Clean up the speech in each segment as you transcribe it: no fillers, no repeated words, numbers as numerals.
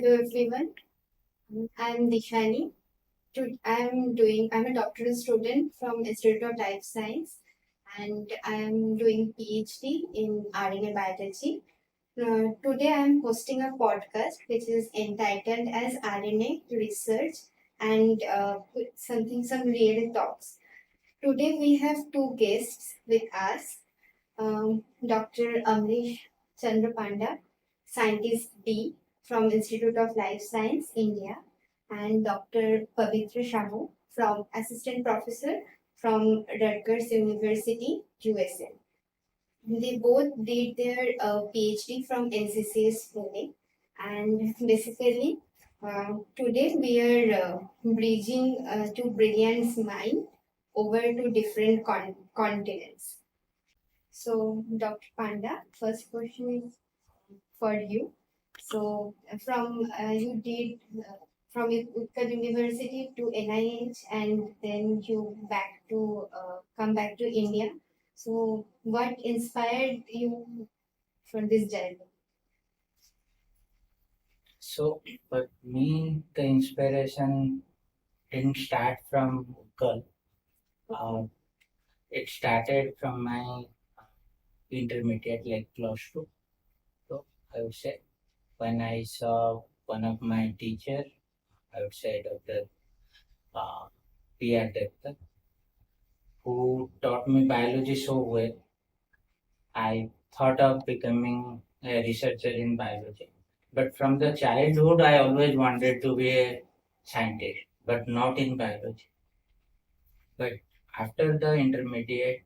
Hello everyone, I'm Dishani. I'm a doctoral student from Institute of Life Science and I'm doing PhD in RNA biology. Today I'm hosting a podcast which is entitled as RNA Research and some real talks. Today we have two guests with us, Dr. Amaresh Panda, Scientist D from Institute of Life Science, India, and Dr. Pabitra Sahoo from Assistant Professor from Rutgers University, USA. They both did their PhD from NCCS Pune, and basically today we are bridging two brilliant minds over to different continents. So, Dr. Panda, first question is for you. So, from you did from Rutgers University to NIH, and then you come back to India. So, what inspired you from this journey? So, for me, the inspiration didn't start from Google. Uh, it started from my intermediate, like close to. So, I would say when I saw one of my teacher, I would say Dr. Uh, P.R. Dutta, who taught me biology so well, I thought of becoming a researcher in biology. But from the childhood, I always wanted to be a scientist, but not in biology. But after the intermediate,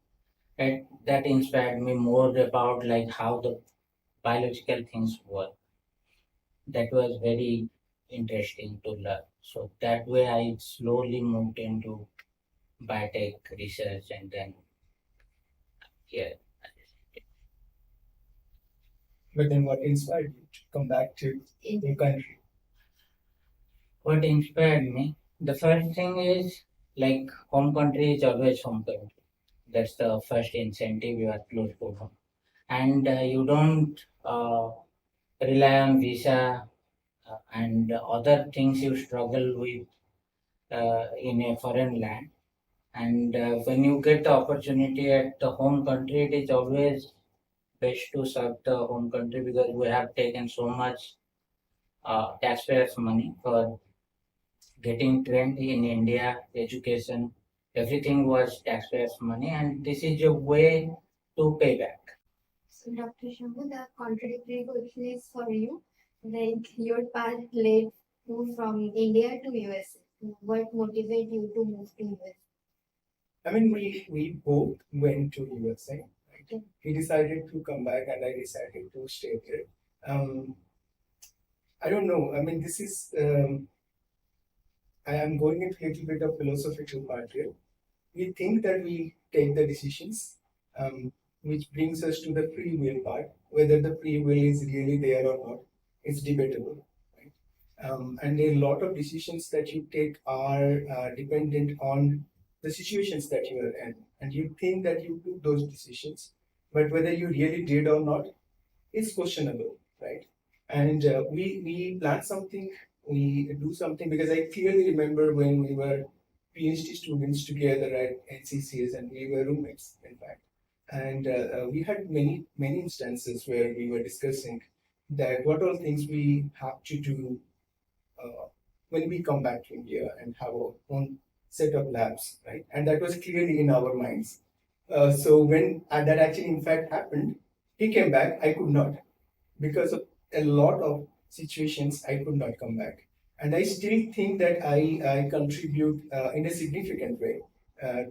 that inspired me more about like how the biological things work. That was very interesting to learn. So that way, I slowly moved into biotech research, and then here. But then what inspired you to come back to your country? What inspired me? The first thing is like home country is always home country. That's the first incentive. You are close to home, and you don't rely on visa and other things you struggle with in a foreign land. And when you get the opportunity at the home country, it is always best to serve the home country because we have taken so much taxpayers' money for getting trained in India, education, everything was taxpayers' money, and this is a way to pay back. So, Dr. Shamu, the contradictory question is for you. Like your path led you from India to US. What motivated you to move to US? I mean, we both went to USA. Right? Okay. He decided to come back, and I decided to stay there. I don't know. I mean, this is. I am going into a little bit of philosophical part here. We think that we take the decisions, which brings us to the free will part. Whether the free will is really there or not, it's debatable. Right? And a lot of decisions that you take are dependent on the situations that you are in. And you think that you took those decisions, but whether you really did or not is questionable, right? And we plan something, we do something, because I clearly remember when we were PhD students together at NCCS, and we were roommates, in fact. And we had many instances where we were discussing that what all things we have to do when we come back to India and have our own set of labs, right? And that was clearly in our minds. So when that actually in fact happened, he came back, I could not, because of a lot of situations I could not come back. And I still think that I contribute in a significant way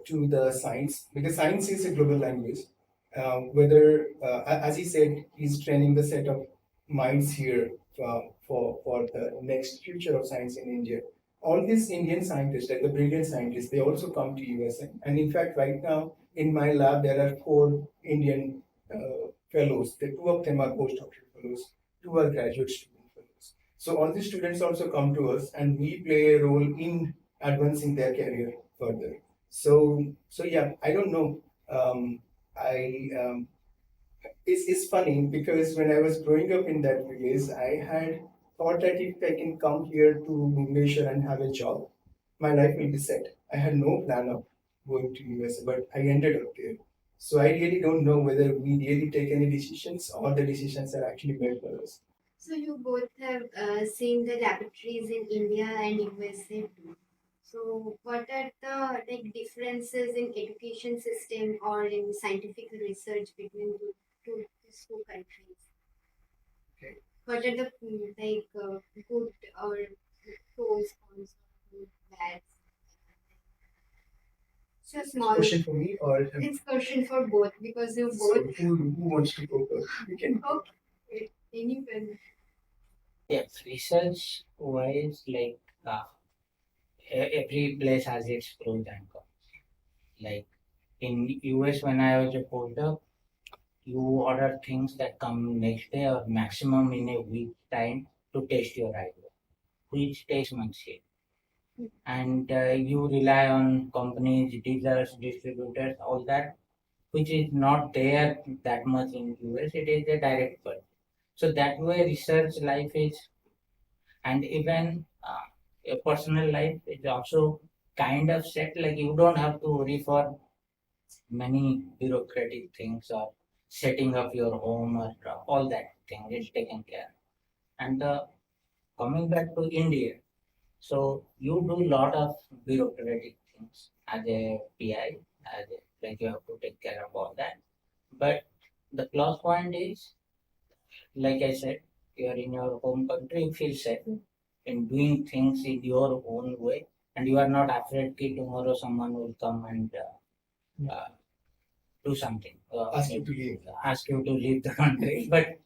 to the science, because science is a global language. Whether, as he said, he's training the set of minds here for the next future of science in India. All these Indian scientists, like the brilliant scientists, they also come to USA. And in fact, right now in my lab, there are 4 Indian fellows. The 2 of them are postdoctoral fellows, 2 are graduate student fellows. So all these students also come to us, and we play a role in advancing their career further. So yeah, I don't know. I it's funny because when I was growing up in that village, I had thought that if I can come here to Bhubaneswar and have a job, my life will be set. I had no plan of going to US, but I ended up there. So I really don't know whether we really take any decisions or the decisions are actually made for us. So you both have seen the laboratories in India and USA too. So what are the like differences in education system or in scientific research between these two countries? Okay. What are the good or pros, cons, or good, bad? So Is this small. question for me or It's question for both because you so both. who wants to go first? We can. Okay, anyone. Yes, research wise, like every place has its pros and cons. Like in US, when I was a postdoc, you order things that come next day or maximum in a week time to test your idea, which takes months here. And you rely on companies, dealers, distributors, all that, which is not there that much in US. It is a direct purchase. So that way, research life is, and even a personal life is also kind of set. Like you don't have to worry for many bureaucratic things or setting up your home or all that thing is taken care. And coming back to India, so you do lot of bureaucratic things as a PI, as a, like you have to take care of all that. But the plus point is, like I said, you are in your home country, you feel safe in doing things in your own way, and you are not afraid that tomorrow someone will come and do something, Ask you to leave. ask you to leave the country. But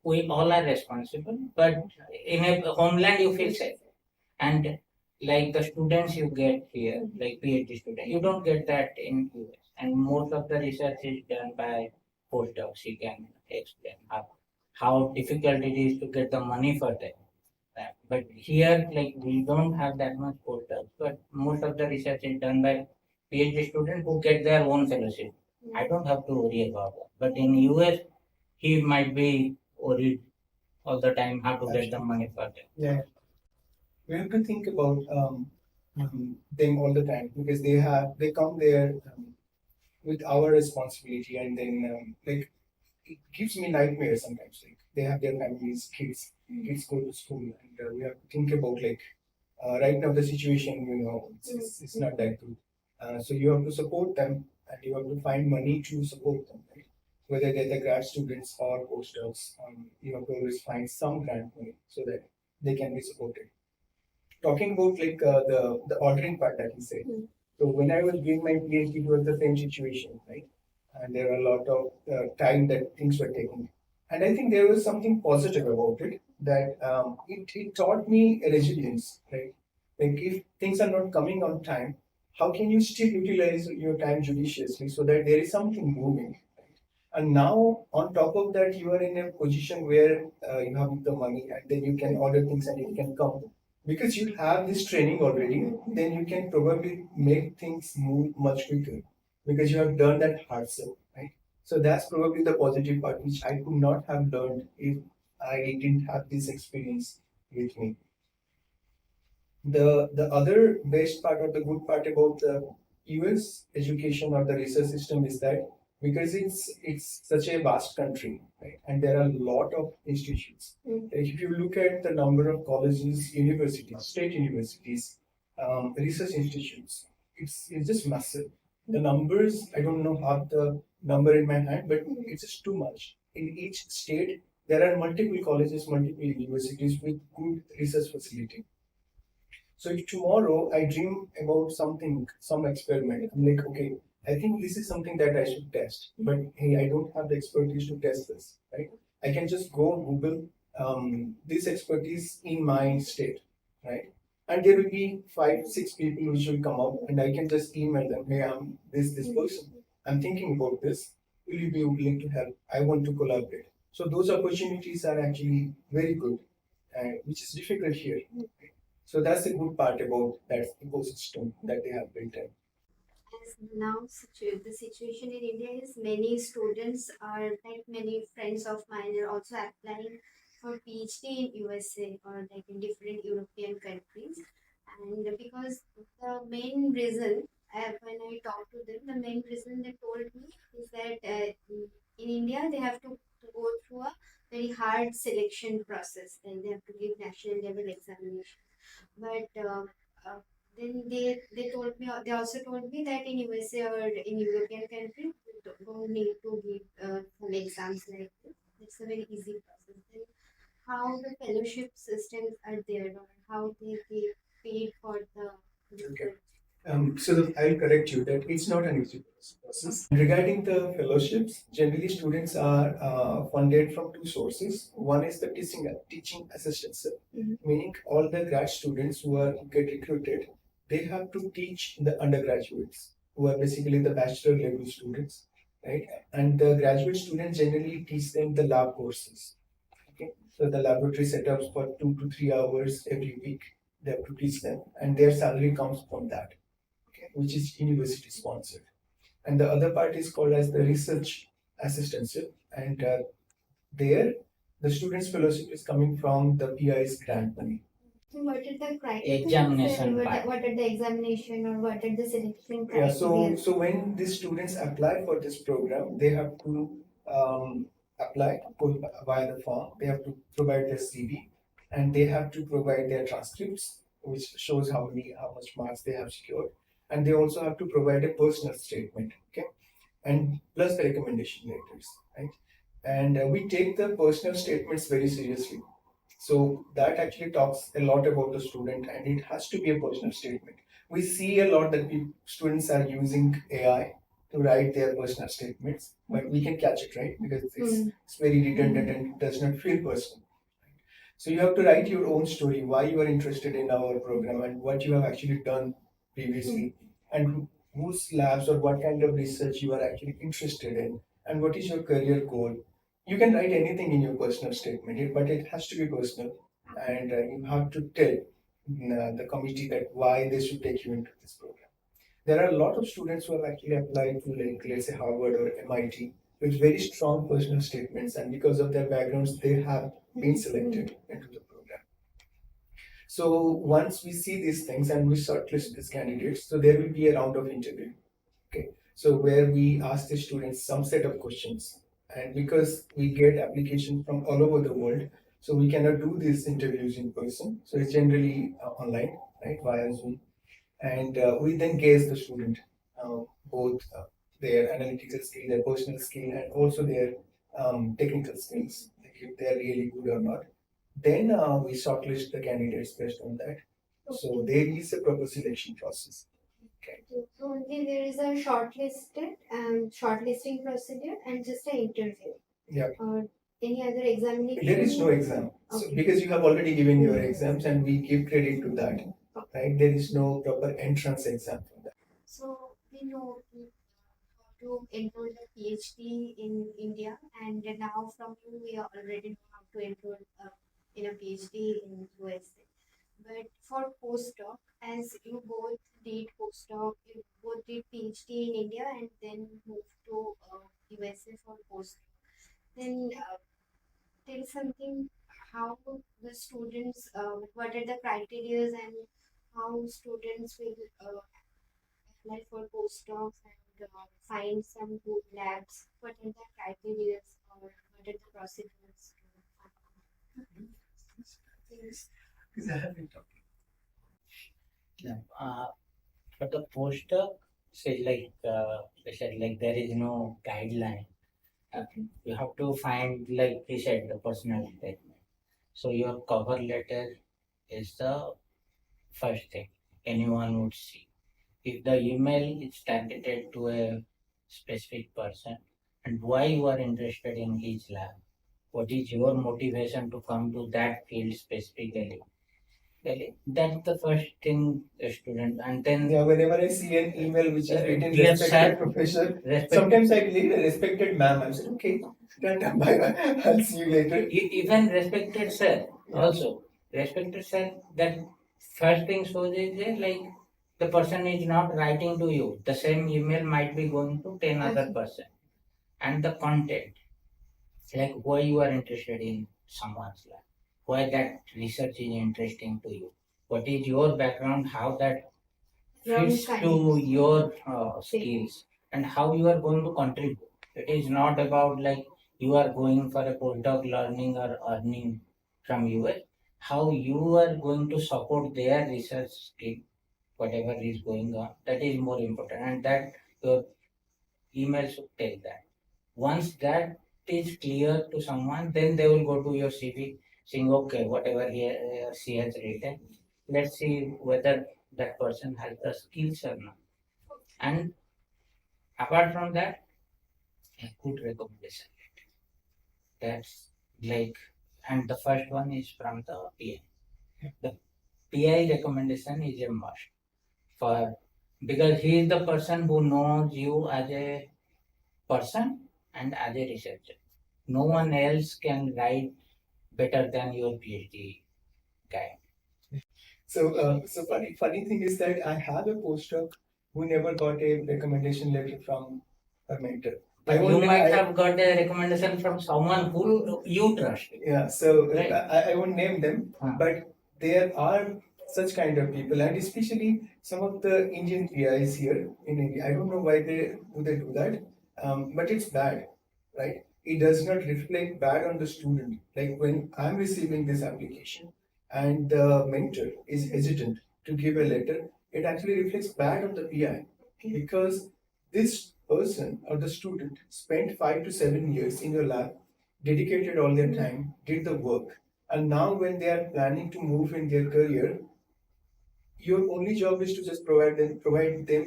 we all are responsible. But in a homeland, you feel safe. And like the students you get here, like PhD students, you don't get that in US. And most of the research is done by postdocs. You can explain how difficult it is to get the money for that. But here, like we don't have that much postdocs, but most of the research is done by PhD students who get their own fellowship. I don't have to worry about that. But in US, he might be worried all the time how to get the money for that. Yeah, we have to think about them all the time because they come there with our responsibility and then like it gives me nightmares sometimes. Like they have their families, kids go to school, and we have to think about like right now the situation. It's not that good. So you have to support them, and you have to find money to support them. Right? Whether they're the grad students or postdocs, you have to always find some grant money so that they can be supported. Talking about like the ordering part that you said. So when I was doing my PhD, it was the same situation, right? And there were a lot of time that things were taking. And I think there was something positive about it that it taught me resilience, right? Like if things are not coming on time, how can you still utilize your time judiciously so that there is something moving? And now, on top of that, you are in a position where you have the money and then you can order things and it can come. Because you have this training already, then you can probably make things move much quicker because you have done that hard stuff, right? So that's probably the positive part, which I could not have learned if I didn't have this experience with me. The other best part or the good part about the US education or the research system is that because it's such a vast country, right? And there are a lot of institutions. If you look at the number of colleges, universities, state universities, research institutions, it's just massive. The numbers, I don't know how the number in my hand, but it's just too much. In each state, there are multiple colleges, multiple universities with good research facility. So if tomorrow I dream about something, some experiment, I'm like, okay, I think this is something that I should test. But hey, I don't have the expertise to test this, right? I can just go Google this expertise in my state, right? And there will be 5, 6 people which will come up, and I can just email them, hey, I'm this person. I'm thinking about this. Will you be willing to help? I want to collaborate. So those opportunities are actually very good, which is difficult here. So that's the good part about that ecosystem that they have built in. As now the situation in India is many students are like many friends of mine are also applying for PhD in USA or like in different European countries. And because the main reason, when I talked to them, the main reason they told me is that in India they have to go through a very hard selection process, and they have to give national level examination. But then they told me, they also told me that in USA or in European countries you don't need to give some exams like this. It's a very easy process. Then how the fellowship systems are there, or how they get paid for the research. I'll correct you that it's not an easy process. Regarding the fellowships, generally students are funded from two sources. One is the teaching assistants, meaning all the grad students who get recruited, they have to teach the undergraduates who are basically the bachelor level students, right? And the graduate students generally teach them the lab courses. Okay, so the laboratory setups for 2 to 3 hours every week, they have to teach them, and their salary comes from that, okay, which is university sponsored. And the other part is called as the research assistantship, and there the students' fellowship is coming from the PI's grant money. So what are the criteria? Examination part. What are the examination or what are the selection Yeah, criteria? so when these students apply for this program, they have to apply via the form. They have to provide their CV, and they have to provide their transcripts, which shows how much marks they have secured, and they also have to provide a personal statement. Okay, and plus the recommendation letters, right? And we take the personal statements very seriously. So that actually talks a lot about the student, and it has to be a personal statement. We see a lot that students are using AI to write their personal statements, but we can catch it, right? Because it's very redundant and it does not feel personal. So you have to write your own story, why you are interested in our program and what you have actually done previously, and whose labs or what kind of research you are actually interested in, and what is your career goal. You can write anything in your personal statement, but it has to be personal, and you have to tell the committee that why they should take you into this program. There are a lot of students who have actually applied to, like, let's say, Harvard or MIT with very strong personal statements, and because of their backgrounds, they have been selected into the program. So once we see these things and we shortlist these candidates, so there will be a round of interview. Okay, so where we ask the students some set of questions, and because we get applications from all over the world, so we cannot do these interviews in person. So it's generally online, right, via Zoom, and we then gauge the student, both their analytical skill, their personal skill, and also their technical skills, like if they are really good or not. Then we shortlist the candidates based on that. So there is a proper selection process. Okay. So only there is a shortlisting procedure and just an interview. Yeah. Or any other examination? There is no exam. So Okay. because you have already given your exams and we give credit to that, right? There is no proper entrance exam for that. So we know how to enroll a PhD in India, and now from you we already know how to enroll in a PhD in USA. But for postdoc, as you both did postdoc, you both did PhD in India and then moved to USA for postdoc. Then there is something how the students, what are the criteria and how students will apply for postdocs and find some good labs. What are the criteria or what are the procedures? Because I have been talking. Yeah. For the postdoc, they said like there is no guideline. You have to find, like he said, the personal statement. So your cover letter is the first thing anyone would see. If the email is targeted to a specific person and why you are interested in his lab, what is your motivation to come to that field specifically? Really, that's the first thing a student, and then Yeah, whenever I see an email which is written Dear respected sir, professor, respect, sometimes I believe a respected ma'am. I'm saying, okay, done, bye bye. I'll see you later. even respected sir also. Respected sir, that first thing shows is like the person is not writing to you. The same email might be going to 10 other person. And the content. like why you are interested in someone's life, why that research is interesting to you, what is your background, how that From fits kind. to your skills, and how you are going to contribute. It is not about like you are going for a postdoc learning or earning from US. How you are going to support their research skill, whatever is going on, that is more important, and that your email should tell that. Once that is clear to someone, then they will go to your CV saying, okay, whatever he or she has written, let's see whether that person has the skills or not. And apart from that, a good recommendation. That's like, and the first one is from the PI. The PI recommendation is a must for, because he is the person who knows you as a person and as a researcher. No one else can write better than your PhD guy. So funny thing is that I have a postdoc who never got a recommendation letter from her mentor. I But you won't. might I, have got a recommendation from someone who you trust. yeah. So Right. I won't name them, Huh. but there are such kind of people, and especially some of the Indian PIs here in India. I don't know why they do that, but it's bad, right? It does not reflect bad on the student. Like when I'm receiving this application, and the mentor is hesitant to give a letter, it actually reflects bad on the PI because this person or the student spent 5 to 7 years in your lab, dedicated all their time, did the work, and now when they are planning to move in their career, your only job is to just provide them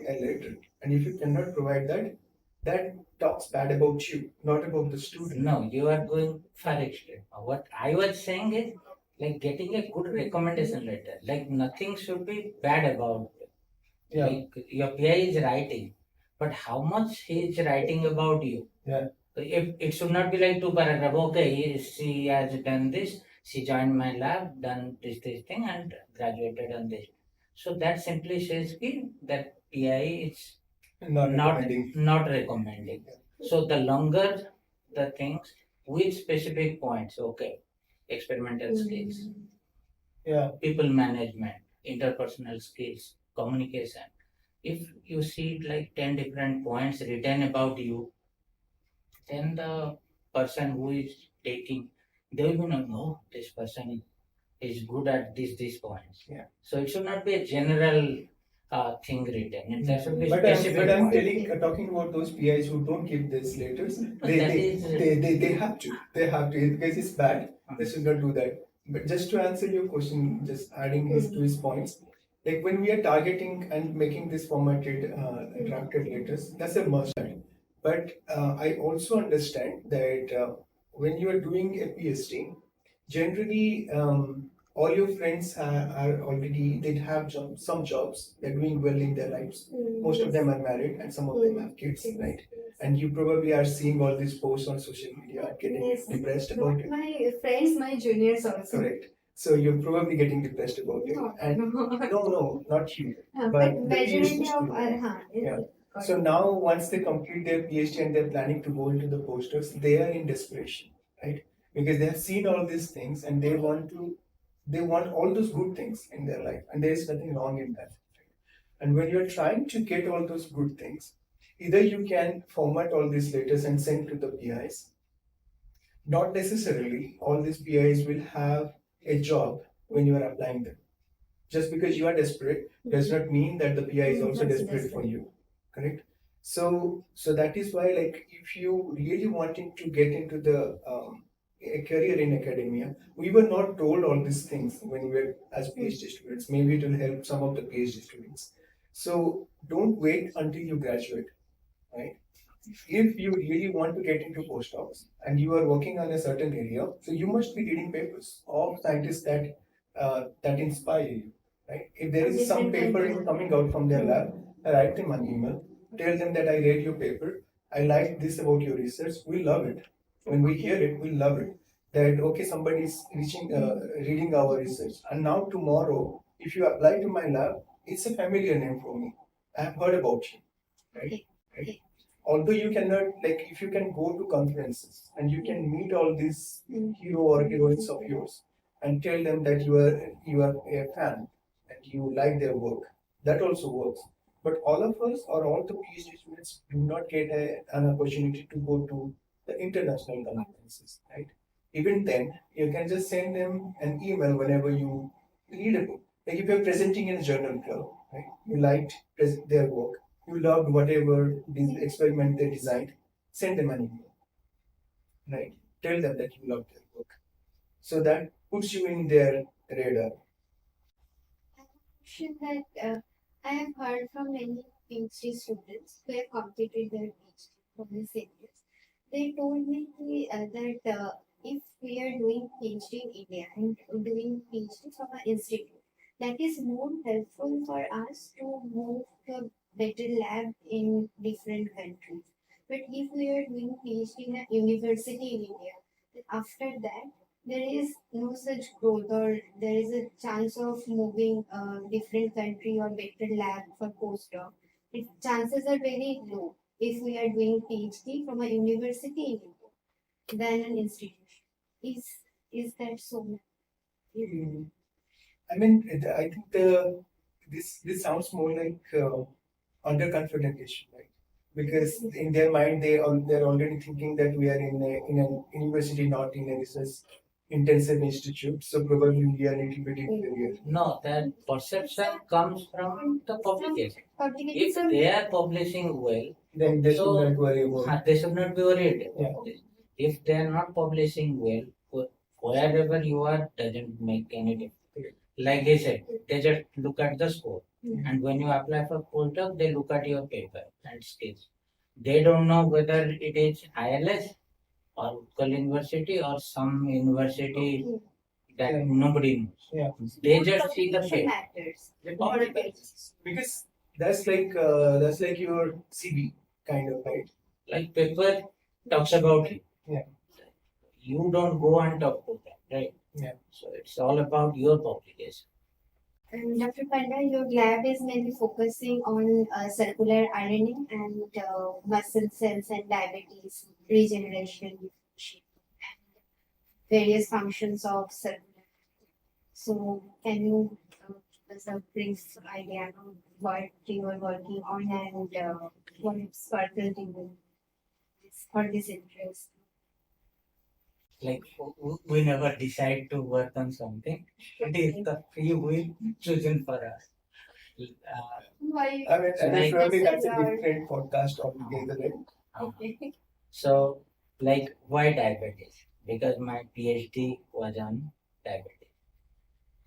a letter. And if you cannot provide that, that talks bad about you, not about the student. No, you are going far extreme. What I was saying is like getting a good recommendation letter. Like nothing should be bad about it. Yeah. Like your PI is writing, but how much he is writing about you? Yeah. If it should not be like two paragraph. Okay, she has done this. She joined my lab, done this thing, and graduated on this. So that simply says that PI is Not not recommending. not recommending. So the longer the things with specific points, okay, experimental skills, Yeah. people management, interpersonal skills, communication. If you see like 10 different points written about you, then the person who is taking, they will be know, no, this person is good at these points. Yeah. So it should not be a general thing written. There should be But specific I'm points. talking about those PIs who don't give these letters. They That they, is- they have to. They have to because it's bad. They should not do that. But just to answer your question, just adding to his points, like when we are targeting and making this formatted drafted letters, that's a must. But I also understand that when you are doing a PhD, generally all your friends are already they have some jobs, they're doing well in their lives. Most of them are married and some of them have kids, right? And you probably are seeing all these posts on social media, getting depressed about it. My friends, my juniors also. Correct. So you're probably getting depressed about it. And no, not you. But the majority PhD of student. Yeah. So now, once they complete their PhD and they're planning to go into the postdocs, they are in desperation, right? Because they have seen all these things and they want all those good things in their life, and there is nothing wrong in that. And when you're trying to get all those good things, either you can format all these letters and send to the PIs. Not necessarily all these PIs will have a job when you are applying them. Just because you are desperate does not mean that the PI is also desperate for you. Correct? So that is why, like, if you really wanting to get into the a career in academia, we were not told all these things when we were as PhD students. Maybe it will help some of the PhD students. So don't wait until you graduate, right? If you really want to get into postdocs and you are working on a certain area, so you must be reading papers of scientists that inspire you, right? If there is some paper coming out from their lab, write them an email, tell them that I read your paper, I like this about your research. We love it. When we hear it, we love it. That okay, somebody is reading our research, and now tomorrow, if you apply to my lab, it's a familiar name for me. I have heard about you, right? Right? although you cannot, like, if you can go to conferences and you can meet all these hero or heroines of yours and tell them that you are a fan and you like their work, that also works. But all of us or all the PhD students do not get an opportunity to go to the international conferences, right? Even then, you can just send them an email whenever you read a book. Like if you're presenting in a journal club, right? You liked their work, you loved whatever experiment they designed, send them an email, right? Tell them that you loved their work. So that puts you in their radar. Question that I have heard from many PhD students who have completed their PhD from the same years. They told me that if we are doing PhD in India and doing PhD from an institute, that is more helpful for us to move to a better lab in different countries. But if we are doing PhD in a university in India, then after that there is no such growth or there is a chance of moving different country or better lab for postdoc. Chances are very low if we are doing PhD from a university in India than an institution. Is that so? Mm. I mean, I think this sounds more like underconfidential, right? Because in their mind, they're already thinking that we are in a university, not in a research intensive institute. So probably we are a little bit inferior. No, that perception comes from the publication. If From they are publishing well, Then they should not worry about. they should not be worried Yeah. about this. If they are not publishing well, wherever you are doesn't make any difference. Like I said, they just look at the score. And when you apply for postdoc, they look at your paper and skills. They don't know whether it is ILS or Rutgers University or some university that Yeah. nobody knows. Yeah. They just see the publication paper. matters. The More publication. Because that's like your CV kind of, right? Like paper talks about you. Yeah. You don't go and talk to them, right? Yeah. So it's all about your publication. Dr. Panda, your lab is mainly focusing on circular RNA and muscle cells and diabetes, regeneration, nutrition, and various functions of circular. So, can you give us a brief idea of what you are working on and what sparkled you for this interest? Like we never decide to work on something. It is the free will chosen for us. Why? I mean, So and like- probably that's a Yes, different podcast altogether, right? Okay. So, like, why diabetes? Because my PhD was on diabetes.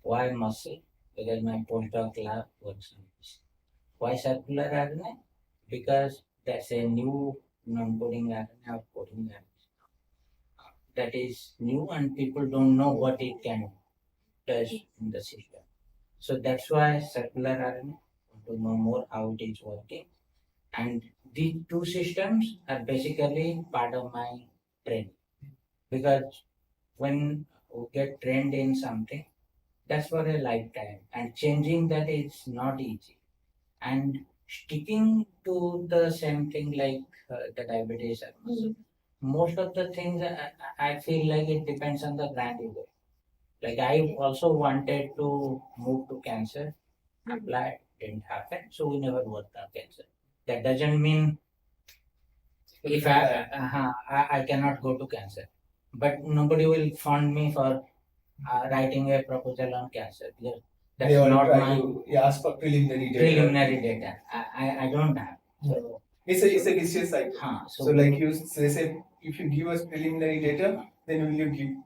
Why muscle? Because my postdoc lab works on this. Why circular RNA? Because that's a new non-coding RNA or coding RNA. That is new and people don't know what it can does in the system. So that's why circular RNA, want to know more how it is working. And these two systems are basically part of my training. Because when we get trained in something, that's for a lifetime. And changing that is not easy. And sticking to the same thing like the diabetes or muscle, most of the things I feel like it depends on the grant you get. Like I also wanted to move to cancer, applied, didn't happen, so we never worked on cancer. That doesn't mean if I cannot go to cancer, but nobody will fund me for writing a proposal on cancer because that's They all not try my to ask for preliminary data. preliminary data. I don't have. So, It's a vicious cycle. so, So like they say, if you give us preliminary data, then we'll give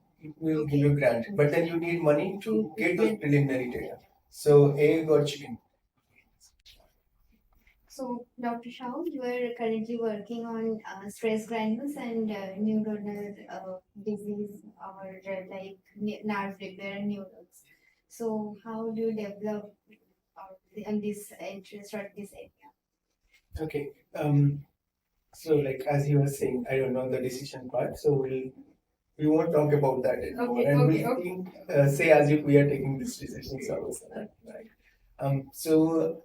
you a grant. But then you need money to get those preliminary data. So egg or chicken. So, Dr. Shah, you are currently working on stress granules and neuronal disease or nerve repair neurons. So, how do you develop on this interest or this area? Okay. So like as you were saying, I don't know the decision part. So we won't talk about that anymore, Okay, and okay, we'll say as if we are taking this decision ourselves, right? So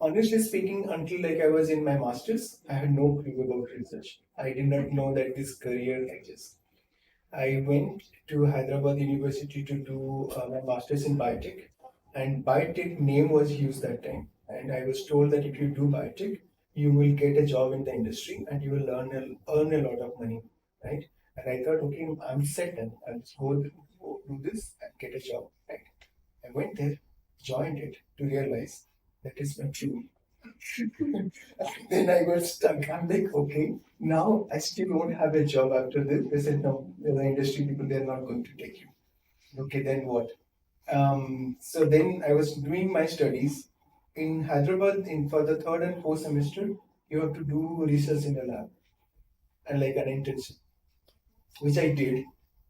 honestly speaking, until like I was in my masters, I had no clue about research. I did not know that this career exists. I went to Hyderabad University to do my masters in biotech, and biotech name was used that time. And I was told that if you do biotech, you will get a job in the industry and you will earn a lot of money, right? And I thought, okay, I'm set then. I'll just go do this and get a job, right? I went there, joined it to realize that is my dream. Then I got stuck. I'm like, okay, now I still won't have a job after this. They said, no, the industry people, they're not going to take you. Okay, then what? So then I was doing my studies in Hyderabad. For the third and fourth semester, you have to do research in the lab and like an internship, which I did.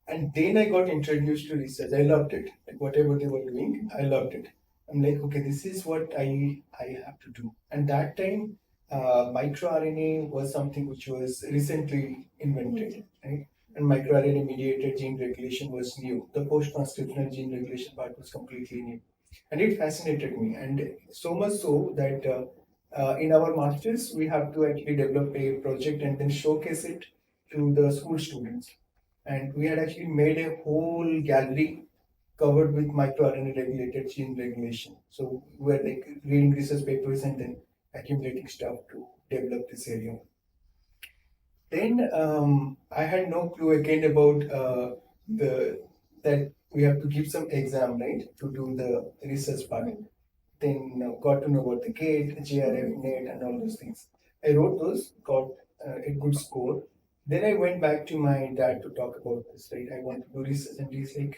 And then I got introduced to research. I loved it. Like whatever they were doing, I loved it. I'm like, okay, this is what I have to do. And that time, microRNA was something which was recently invented, right? And microRNA mediated gene regulation was new. The post-transcriptional gene regulation part was completely new, and it fascinated me. And so much so that in our masters, we have to actually develop a project and then showcase it to the school students. And we had actually made a whole gallery covered with microRNA regulated gene regulation. So we were like reading research papers and then accumulating stuff to develop this area. Then I had no clue again about the that we have to give some exam, right, to do the research part. Then got to know about the GATE, GRF, NET, and all those things. I wrote those, got a good score. Then I went back to my dad to talk about this, right? I want to do research, and he's like,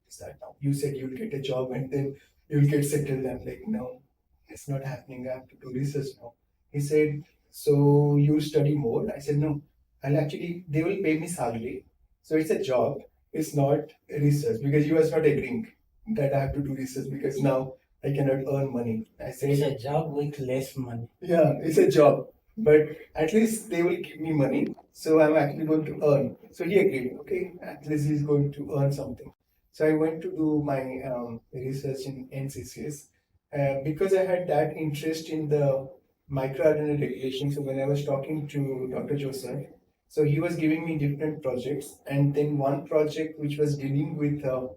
"Is that now? You said you'll get a job and then you'll get settled." I'm like, "No, it's not happening. I have to do research now." He said, "So you'll study more?" I said, "No, I'll actually, they will pay me salary. So it's a job. It's not research because you was not agreeing that I have to do research because now I cannot earn money." I It's said, a job with less money. yeah, it's a job, but at least they will give me money. So I'm actually going to earn. So he agreed, okay, at least he's going to earn something. So I went to do my research in NCCS because I had that interest in the microRNA regulation. So when I was talking to Dr. Joseph, so he was giving me different projects, and then one project which was dealing with the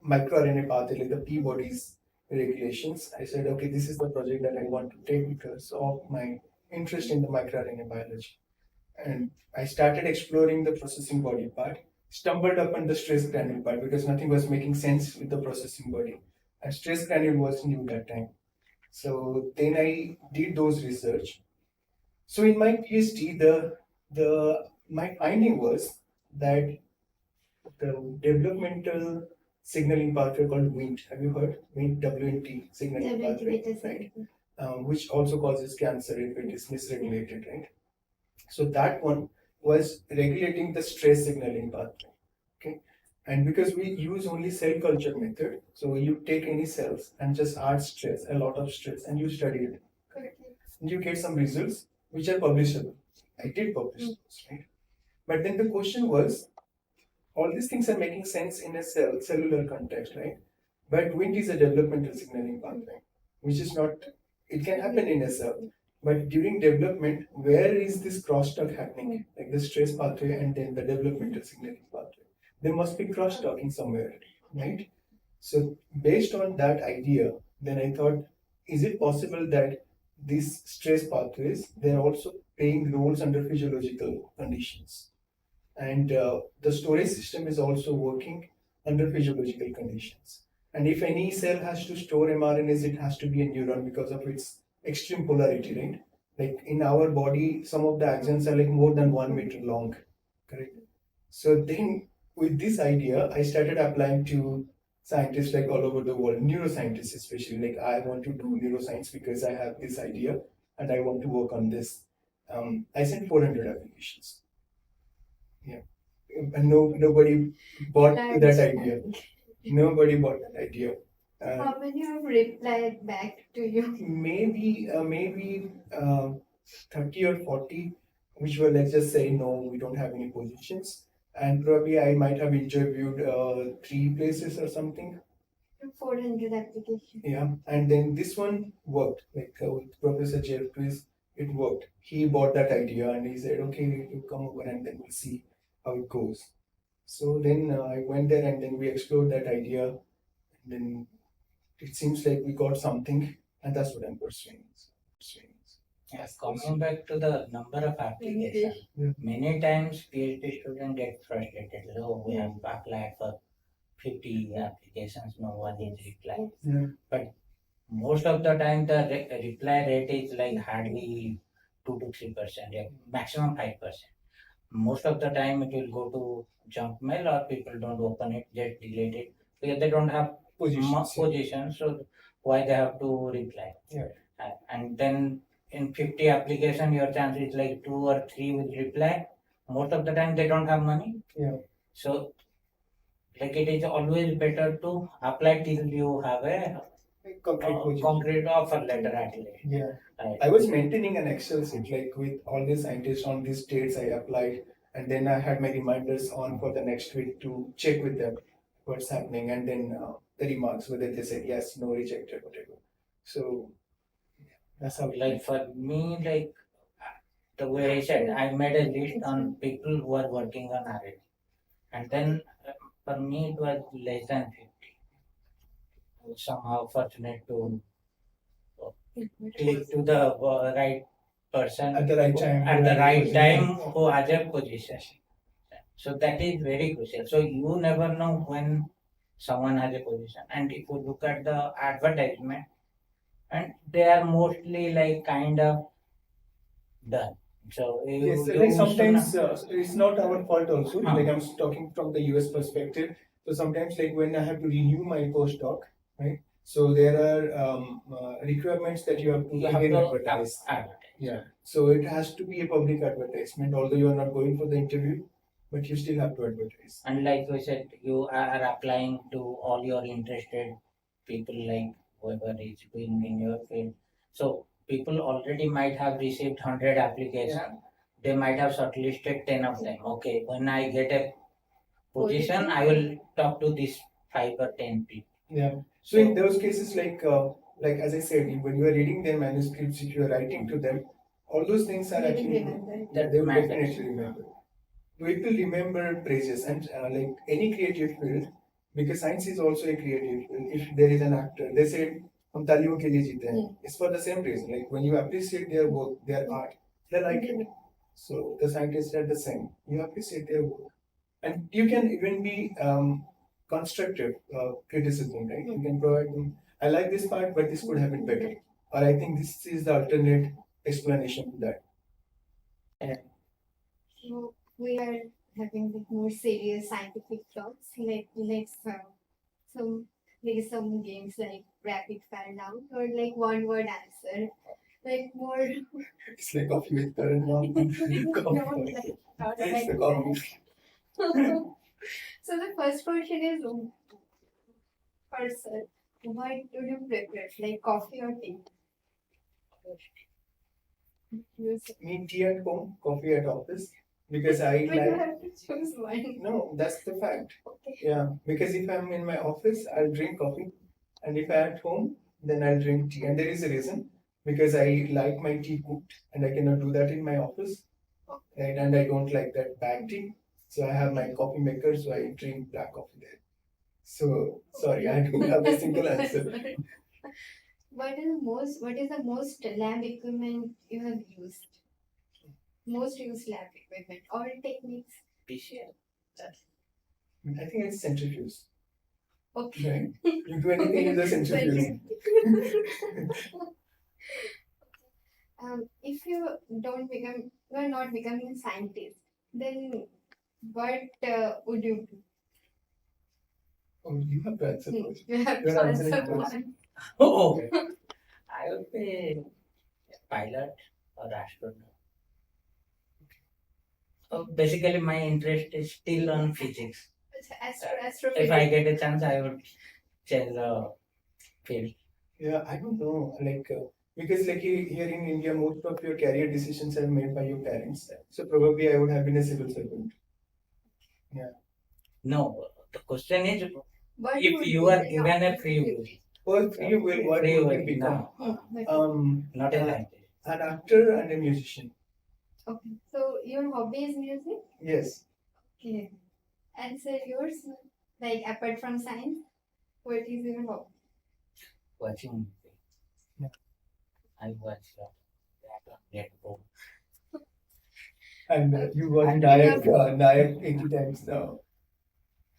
microRNA pathway, like the P bodies regulations. I said, okay, this is the project that I want to take because of my interest in the microRNA biology. And I started exploring the processing body part, stumbled upon the stress granule part because nothing was making sense with the processing body. And stress granule was new that time. So then I did those research. So in my PhD, the my finding was that the developmental signaling pathway called WNT. Have you heard? WNT, WNT signaling pathway, right? Which also causes cancer if it is misregulated, right? So that one was regulating the stress signaling pathway. Okay. And because we use only cell culture method, so you take any cells and just add stress, a lot of stress, and you study it. Correct. And you get some results which are publishable. I did publish those, right? But then the question was, all these things are making sense in a cellular context, right? But Wnt is a developmental signaling pathway, which is not, it can happen in a cell. But during development, where is this crosstalk happening? Like the stress pathway and then the developmental signaling pathway. There must be crosstalking somewhere, right? So based on that idea, then I thought, is it possible that these stress pathways, they're also playing roles under physiological conditions? And the storage system is also working under physiological conditions. And if any cell has to store mRNAs, it has to be a neuron because of its extreme polarity, right? Like in our body, some of the axons are like more than 1 meter long, correct? So then, with this idea, I started applying to scientists like all over the world, neuroscientists especially. Like I want to do neuroscience because I have this idea and I want to work on this. I sent 400 applications. Yeah. And nobody bought to that idea. Nobody bought that idea. How many have replied back to you? Maybe 30 or 40, which were, let's just say, no, we don't have any positions. And probably I might have interviewed 3 places or something. 400 applications. Yeah, and then this one worked. With Professor Jeff Twist, it worked. He bought that idea and he said, "Okay, you come over and then we'll see how it goes." So then I went there and then we explored that idea. And then it seems like we got something, and that's what I'm pursuing. Yes, coming back to the number of applications, Yeah. many times PhD students get frustrated. Oh, we have applied for 50 applications, no one is replying. Yeah. But most of the time, the reply rate is like hardly 2 to 3%, yeah, maximum 5%. Most of the time, it will go to junk mail or people don't open it, just delete it because they don't have position. So why they have to reply? Yeah. And then in 50 application, your chance is like 2 or 3 will reply. Most of the time, they don't have money. Yeah. So like it is always better to apply till you have a concrete offer letter at least. Yeah. Right. I was maintaining an Excel sheet with all the scientists on these dates I applied, and then I had my reminders on for the next week to check with them what's happening, and then the remarks whether they said yes, no, rejected, whatever. So that's how. Like for me, like the way I said, I made a list on people who are working on R&D, and then for me it was less than 50. I was somehow fortunate to click to the right person At the right time. at the right time who has a position. So that is very crucial. So you never know when someone has a position. And if you look at the advertisement, and they are mostly like kind of done. So Yes, you sometimes it's not our fault also. Huh. Like I'm talking from the US perspective. So sometimes like when I have to renew my postdoc, right? So there are requirements that you have to again advertise. Yeah. So it has to be a public advertisement, although you are not going for the interview, but you still have to advertise. And like we said, you are applying to all your interested people, like whoever is doing in your field. So people already might have received 100 applications. They might have shortlisted 10 of them. Okay, when I get a position, I will talk to these 5 or 10 people. Yeah. So in those cases, like as I said, when you are reading their manuscripts, if you are writing to them, all those things are actually they will definitely remember. People remember praises, and like any creative field, because science is also a creative field. If there is an actor, they say हम तालियों के लिए जीते हैं. It's for the same reason. Like when you appreciate their work, their art, they like it. So the scientists are the same. You appreciate their work, and you can even be constructive criticism, right? You can provide them. I like this part, but this could have been better, or I think this is the alternate explanation to that. So we are having like more serious scientific talks. Some games like rapid fire round or like one word answer. Like more. It's like coffee with current now. It's the coffee. So the first question is, person, what do you prefer, like coffee or tea? Me, tea at home, coffee at office, because I But you like. have to choose one. No, that's the fact. Okay. Yeah, because if I'm in my office, I'll drink coffee, and if I'm at home, then I'll drink tea. And there is a reason, because I like my tea cooked, and I cannot do that in my office, right? And I don't like that bag tea, so I have my coffee maker, so I drink black coffee there. So sorry, I don't have a single answer. What is the most lab equipment you have used? Most used lab equipment or techniques? PCR. I think it's centrifuge. Okay. Right? You do anything with a centrifuge. If you are not becoming a scientist, then what would you do? Oh, you have to answer first. You have You're to answering answer first. one. Oh, I would be a pilot or astronaut. So basically, my interest is still on physics. If I get a chance, I would change the field. Yeah, I don't know. Because here in India, most of your career decisions are made by your parents. So probably I would have been a civil servant. Yeah. No, the question is What If would you be are the given a top free will, activity? Or free will, what free would will, you become? no, Um, not a uh, scientist. an actor and a musician. Okay. So your hobby is music? Yes. Okay. And so yours, like apart from science, what is your hobby? Watching movie. Yeah. I watch that on Netflix. And you watch And Nayak 80 times now.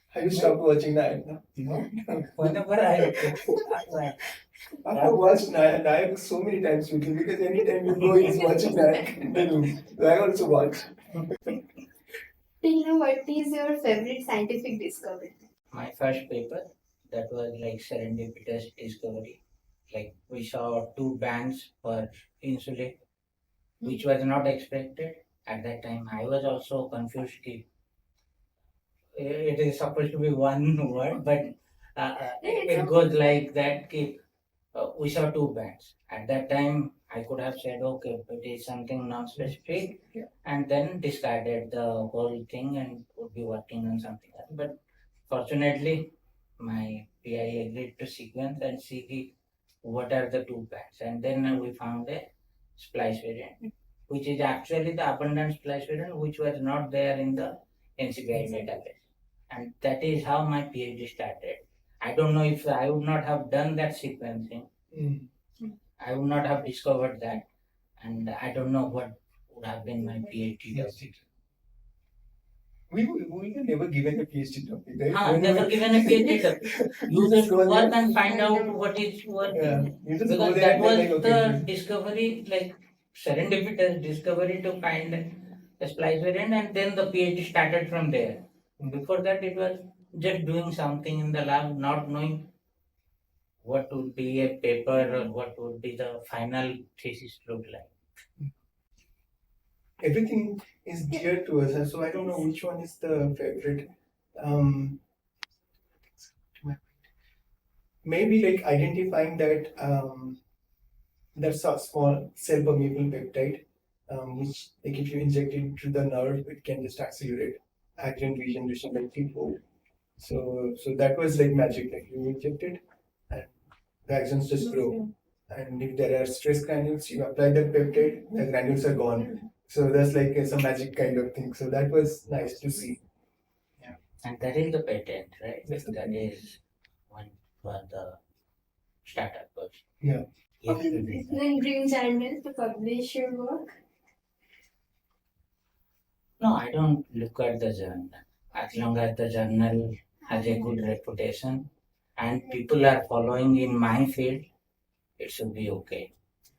Have you stopped watching Nayak now? No. Whenever I I have watched Nayak so many times with him because anytime you go, he's watching Nayak in the room. So I also watch. Till now, what is your favorite scientific discovery? my first paper, that was like serendipitous discovery. Like we saw two bands for insulin, which was not expected at that time. I was also confused. It is supposed to be one word, but it goes like that. We saw two bands. At that time, I could have said, okay, it is something non-specific, and then discarded the whole thing and would be working on something else. But fortunately, my PI agreed to sequence and see what are the two bands, and then we found a splice variant, which is actually the abundant splice variant, which was not there in the NCBI database. And that is how my PhD started. I don't know if I would not have done that sequencing, Mm. I would not have discovered that, and I don't know what would have been my PhD. PhD. We were never given a PhD topic, right? Never given a PhD topic. You just go work there. and find out what is working. Yeah, you just go Because there that and was then like, the okay. discovery, like serendipitous discovery to find a splice variant, and then the PhD started from there. Before that, it was just doing something in the lab, not knowing what would be a paper or what would be the final thesis look like. Everything is dear to us, and so I don't know which one is the favorite. Um, Maybe like identifying that that's a small cell permeable peptide, which like if you inject it into the nerve, it can just accelerate axon regeneration like threefold. So that was like magic. Like you inject it, and the axons just grow. And if there are stress granules, you apply that peptide, the granules are gone. So that's like some magic kind of thing. So that was nice to see. And that is the patent, right? That's the That patent. is one for the startup person. Yeah. Yes, Okay, then dream journal to publish your work. No, I don't look at the journal. As long as the journal has a good reputation and people are following in my field, it should be okay.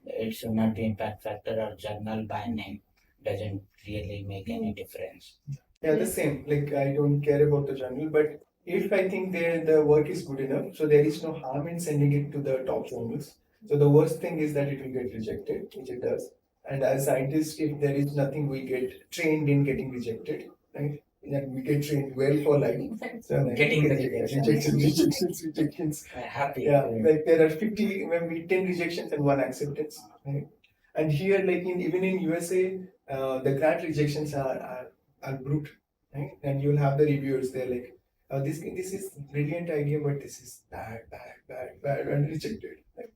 It should not be impact factor or journal by name. Doesn't really make any difference. Yeah, the same. Like I don't care about the journal, but if I think the work is good enough, so there is no harm in sending it to the top journals. So the worst thing is that it will get rejected, which it does. And as scientists, if there is nothing, we get trained in getting rejected, right? And we get trained well for life. So like, Getting the rejections. Happy. Yeah, like there are 50, maybe 10 rejections and one acceptance. Right? And here, like even in USA, the grant rejections are brute, right? And you'll have the reviewers. They're like, this is brilliant idea, but this is bad, and rejected. Right?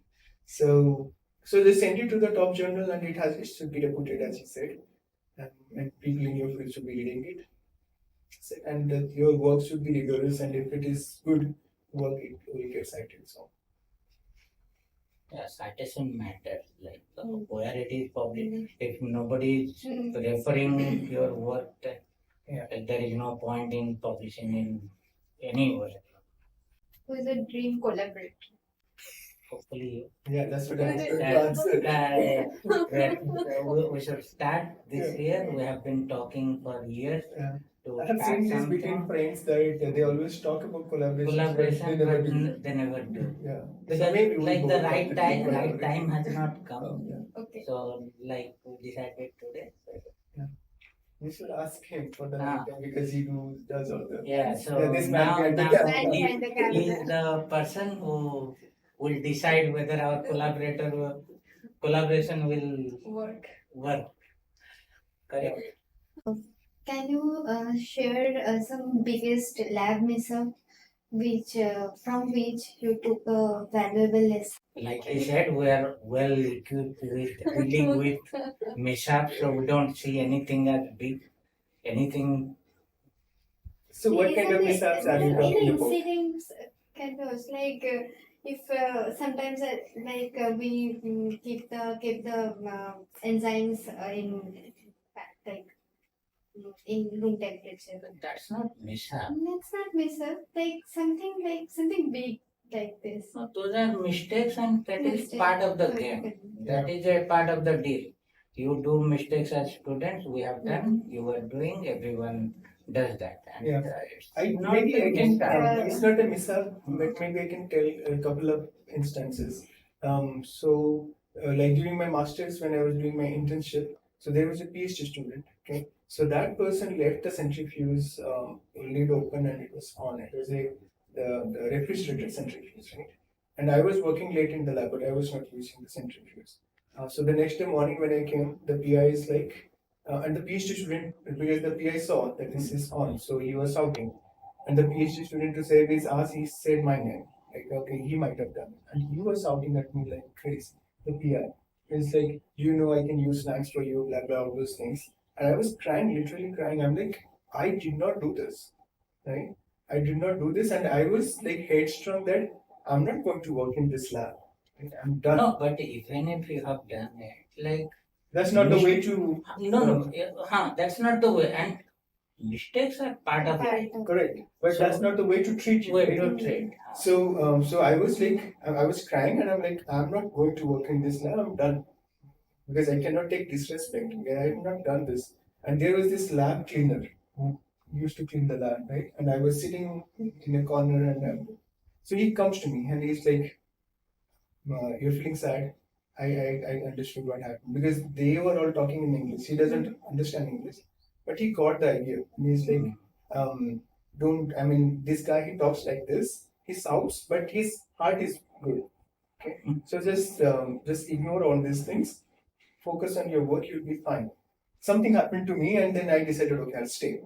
So they send you to the top journal, and it should be reputed as you said, and people in your field should be reading it, and your work should be rigorous, and if it is good work, it will get cited. So. Yeah, citation matters. Like where it is published. If nobody is referring your work, then there is no point in publishing in anywhere. Who is a dream collaborator? Hopefully, Yeah, that's what I was going to that, answer. we should start this year. We have been talking for years Yeah. to I have start seen this something. between friends that they always talk about collaboration, Collaboration, but they never do. they never do. Yeah. Because So maybe we like both the have right to do time collaboration. has not come. Yeah. Okay. So like we decided today. We should ask him for the Ah. right time because he does all the. Yeah, so this man now, behind the now camera. he is the person who will decide whether our collaboration will work. Correct. Can you share some biggest lab mishap from which you took a valuable lesson? Like I said, we are well equipped with dealing with mishaps, so we don't see anything as big. Anything, So what These kind are of the mishaps are you talking about? incidents kind of like if sometimes we keep the enzymes like in room temperature. that's not mishap. That's not miss up like something big like this. No, those are mistakes, and that is Mistake. part of the Okay. game. That is a part of the deal. You do mistakes as students, we have done, you are doing, everyone does that. And Yeah. it's I not maybe a I can. mishap. It's not a mishap, but maybe I can tell a couple of instances. Like during my masters, when I was doing my internship, so there was a PhD student. Okay, so that person left the centrifuge lid open and it was on. It was the refrigerator centrifuge, right? And I was working late in the lab, but I was not using the centrifuge. So the next day morning when I came, the PI is like, and the PhD student, because the PI saw that this is on, so he was shouting. And the PhD student to save his ass, he said my name. Like, okay, he might have done it. And he was shouting at me like crazy. The PI. He's like, you know, I can use snacks for you, blah, blah, all those things. And I was crying, literally crying. I'm like, I did not do this, right? I did not do this. And I was like headstrong that I'm not going to work in this lab. Right? I'm done. No, but even if you have done it, like, That's not the way to. no, that's not the way. And mistakes are part of life. Correct, but So- that's not the way to treat you. Way right? to trade. So I was like, I was crying, and I'm like, I'm not going to work in this now. I'm done because I cannot take disrespect. Okay? I have not done this. And there was this lab cleaner who used to clean the lab, right? And I was sitting in a corner, and so he comes to me, and he's like, "You're feeling sad." I understood what happened because they were all talking in English. He doesn't understand English, but he got the idea. And he's like, don't, I mean, this guy, he talks like this. He shouts, but his heart is good. Okay. So just ignore all these things. Focus on your work. You'll be fine. Something happened to me, and then I decided, okay, I'll stay.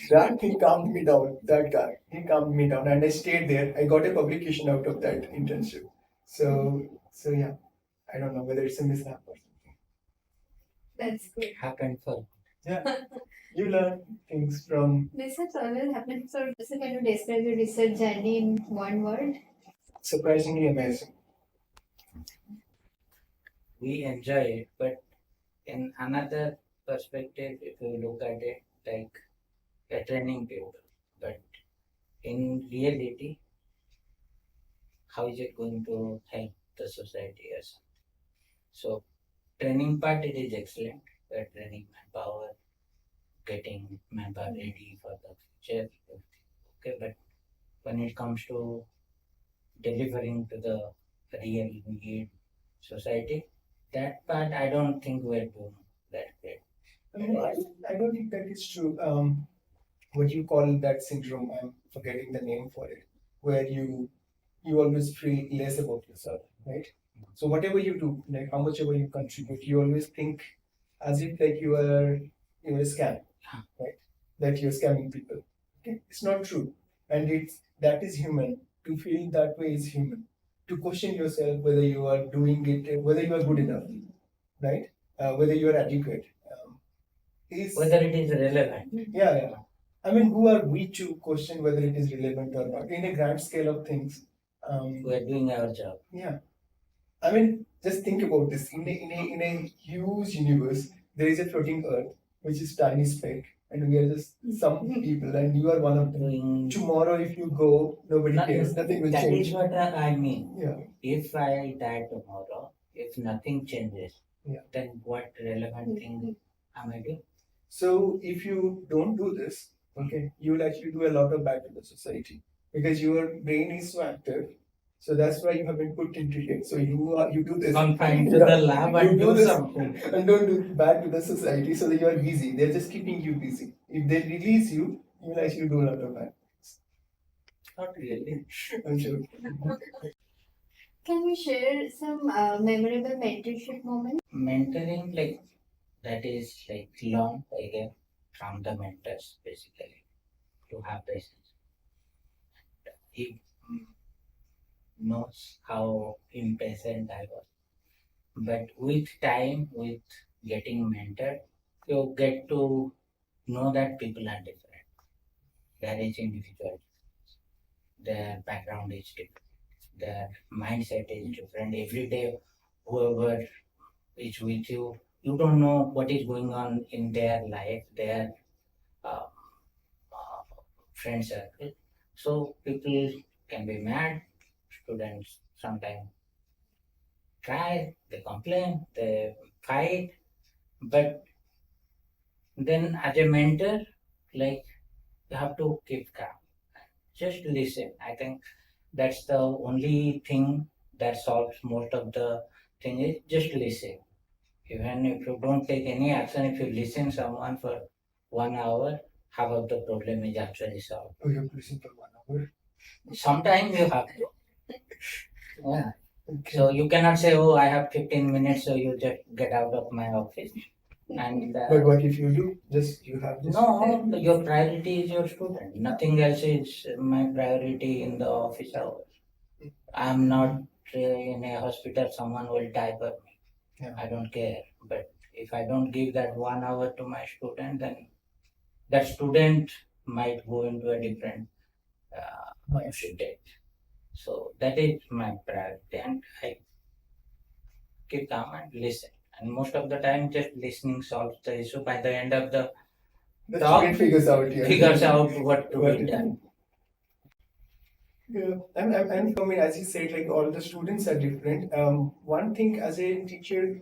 That he calmed me down. That guy, he calmed me down, and I stayed there. I got a publication out of that internship. So yeah, I don't know whether it's a mishap or something. That's good. Happened for Yeah, you learn things from. This has always happened. So can you describe your research journey in one word? Surprisingly amazing. we enjoy it, but in another perspective, if you look at it like a training paper, but in reality, how is it going to help the society as so training part it is excellent. We're training manpower, getting manpower ready for the future. Okay, but when it comes to delivering to the real need society, that part I don't think we're doing that great. I don't think that is true. What you call that syndrome? I'm forgetting the name for it. Where you always feel less about yourself, right? So whatever you do, like how much ever you contribute, you always think as if like you're a scam, right? That you're scamming people. Okay, it's not true, and it's that is human. To feel that way is human. To question yourself whether you are doing it, whether you are good enough, right? Whether you are adequate. Is Whether it is relevant. yeah. I mean, who are we to question whether it is relevant or not? In a grand scale of things, We're doing our job. yeah. I mean, just think about this. In a huge universe, there is a floating Earth, which is tiny speck, and we are just some people, and you are one of them. Doing Tomorrow, if you go, nobody No, cares. Nothing will that change. is what I mean. Yeah. If I die tomorrow, if nothing changes, Yeah. then what relevant thing am I doing? So if you don't do this, okay, you will actually do a lot of bad to the society because your brain is so active. So that's why you have been put into it. So you do this. Confined to Yeah. the lab You and do do this something. and don't do bad to the society so that you are busy. They're just keeping you busy. If they release you, you will actually do a lot of bad. Not really. I'm sure. Can you share some memorable mentorship moments? Mentoring, like, that is like learned again from the mentors, basically, to have patience. he knows how impatient I was. But with time, with getting mentored, you get to know that people are different. There is individual. Their background is different. Their mindset is different. Every day, whoever is with you, you don't know what is going on in their life, their uh, uh, friend circle. So people can be mad. Students sometimes cry, they complain, they fight. But then as a mentor, like you have to keep calm. Just listen. I think that's the only thing that solves most of the thing is just listen. Even if you don't take any action, if you listen someone for 1 hour, half of the problem is actually solved. Oh, you have to listen for 1 hour. Sometimes you have to. Yeah. Okay. So you cannot say, "Oh, I have 15 minutes, so you just get out of my office." And But what if you do? Just you have this. no, your priority is your student. Nothing else is my priority in the office hours. I'm not in a hospital. Someone will die for me. Yeah. I don't care. But if I don't give that 1 hour to my student, then that student might go into a different state. So that is my priority, and I keep calm and listen. And most of the time, just listening solves the issue. By the end of the The talk, student figures out. Yeah. figures out what to What be to done. Yeah, and for me, as you said, like all the students are different. One thing as a teacher,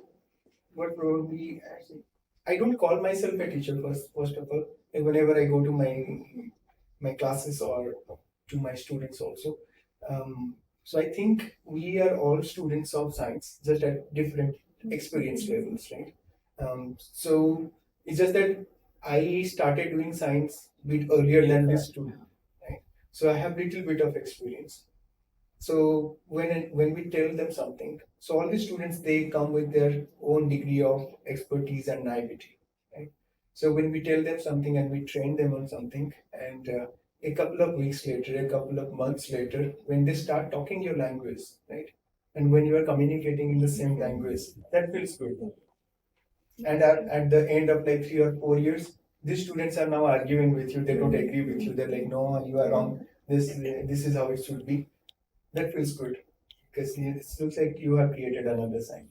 what probably I don't call myself a teacher first of all. Like whenever I go to my classes or to my students also. So I think we are all students of science, just at different experience levels, right? So it's just that I started doing science a bit earlier than this student, right? So I have little bit of experience. So when we tell them something, so all the students they come with their own degree of expertise and naivety, right? So when we tell them something and we train them on something, and a couple of weeks later, a couple of months later, when they start talking your language, right, and when you are communicating in the same language, that feels good. And at the end of like 3 or 4 years, these students are now arguing with you. They don't agree with you. They're like, no, you are wrong. This is how it should be. That feels good because it looks like you have created another sign.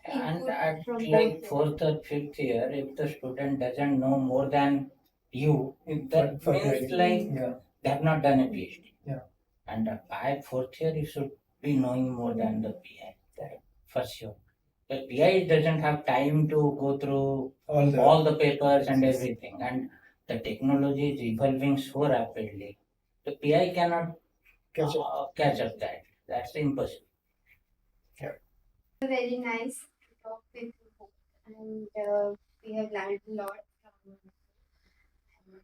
And Input at from like both. fourth or fifth year, if the student doesn't know more than you, that For means clarity. like Yeah. they have not done a PhD. Yeah. And by fourth year, you should be knowing more than the PI, that for sure. The PI doesn't have time to go through all the papers and Yes. everything, and the technology is evolving so rapidly. The PI cannot Catch up. catch up that. That's impossible. Very nice to talk with you both, and we have learned a lot from.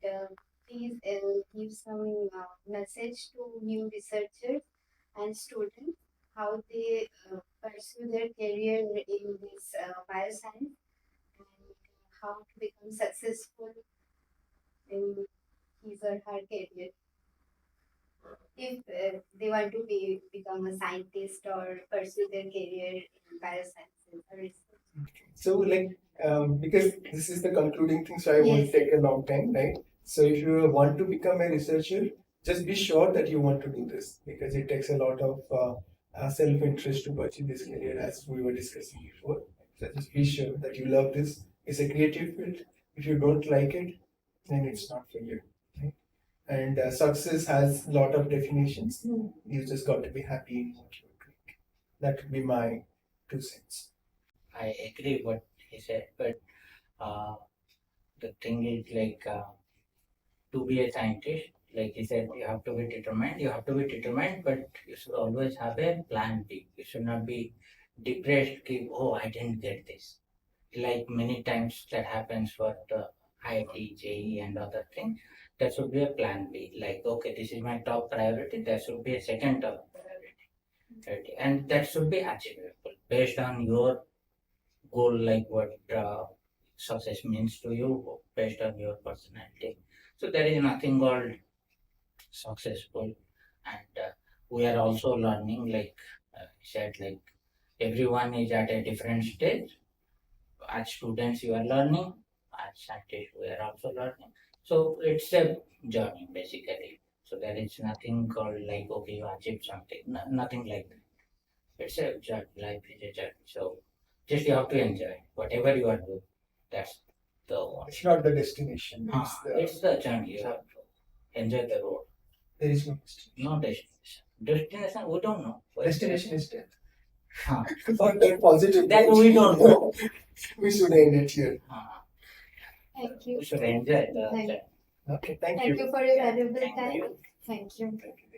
And please give some message to new researchers and students how they pursue their career in this bioscience and how to become successful in his or her career. If they want to become a scientist or pursue their career in biosciences or research. So like because this is the concluding thing, so I won't Yes. take a long time, right? So if you want to become a researcher, just be sure that you want to do this because it takes a lot of self-interest to pursue this career, as we were discussing before. So just be sure that you love this. It's a creative field. If you don't like it, then it's not for you. Right? And success has a lot of definitions. You just got to be happy in what you're doing. That would be my 2 cents. I agree what he said, but uh, the thing is like to be a scientist, like he said, you have to be determined. You have to be determined, but you should always have a plan B. You should not be depressed. Keep, oh, I didn't get this. Like many times that happens for the IT, JE, and other things. There should be a plan B. Like, okay, this is my top priority. There should be a second top priority, right? And that should be achievable based on your goal, like what success means to you based on your personality. So there is nothing called successful and we are also learning. Like said, like everyone is at a different stage. As students, you are learning. As scientists, we are also learning. So it's a journey basically. So there is nothing called like okay, you achieved something. Nothing like that. It's a journey. Life is a journey. So just you have to enjoy whatever you are doing. That's the one. It's not the destination. It's the journey. You have to enjoy the road. There is no destination. No destination. Destination, we don't know. Destination is death. Huh. On that positive That note, we don't know. we should end it here. Thank you. We should enjoy the Thank- journey. Okay, thank Thank you. you for your valuable Thank time. you. Thank you. Thank you.